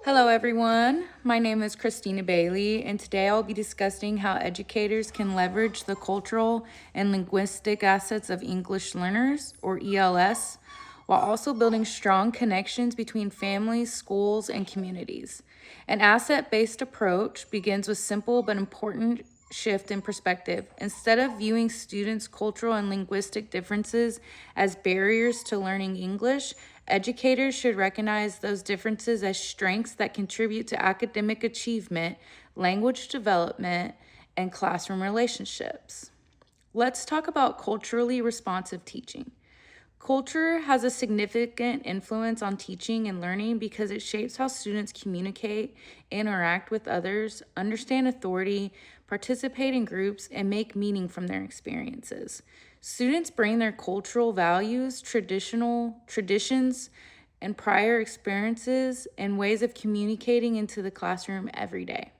Hello, everyone. My name is Christina Bailey, and today I'll be discussing how educators can leverage the cultural and linguistic assets of English learners, or ELS, while also building strong connections between families, schools, and communities. An asset-based approach begins with simple but important shift in perspective. Instead of viewing students' cultural and linguistic differences as barriers to learning English, educators should recognize those differences as strengths that contribute to academic achievement, language development, and classroom relationships. Let's talk about culturally responsive teaching. Culture has a significant influence on teaching and learning because it shapes how students communicate, interact with others, understand authority, participate in groups, and make meaning from their experiences. Students bring their cultural values, traditions, and prior experiences and ways of communicating into the classroom every day.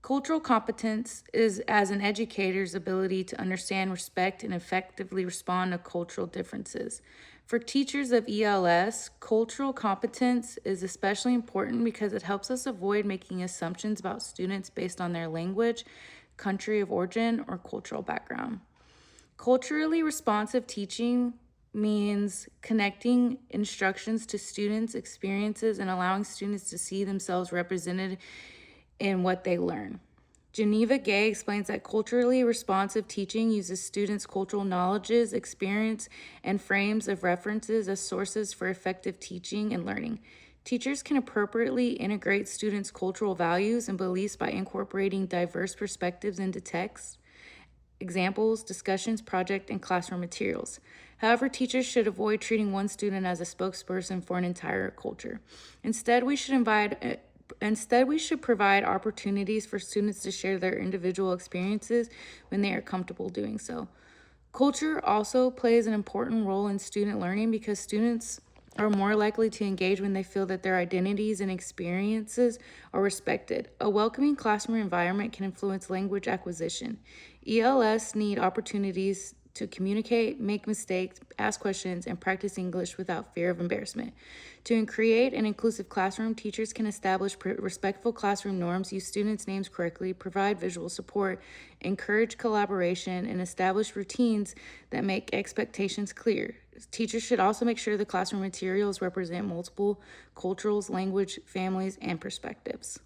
Cultural competence is as an educator's ability to understand, respect, and effectively respond to cultural differences. For teachers of ELS, cultural competence is especially important because it helps us avoid making assumptions about students based on their language, country of origin, or cultural background. Culturally responsive teaching means connecting instructions to students' experiences and allowing students to see themselves represented in what they learn. Geneva Gay explains that culturally responsive teaching uses students' cultural knowledges, experience, and frames of references as sources for effective teaching and learning. Teachers can appropriately integrate students' cultural values and beliefs by incorporating diverse perspectives into texts, examples, discussions, project, and classroom materials. However, teachers should avoid treating one student as a spokesperson for an entire culture. Instead, we should provide opportunities for students to share their individual experiences when they are comfortable doing so. Culture also plays an important role in student learning because students are more likely to engage when they feel that their identities and experiences are respected. A welcoming classroom environment can influence language acquisition. ELS need opportunities to communicate, make mistakes, ask questions, and practice English without fear of embarrassment. To create an inclusive classroom, teachers can establish respectful classroom norms, use students' names correctly, provide visual support, encourage collaboration, and establish routines that make expectations clear. Teachers should also make sure the classroom materials represent multiple cultures, language, families, and perspectives.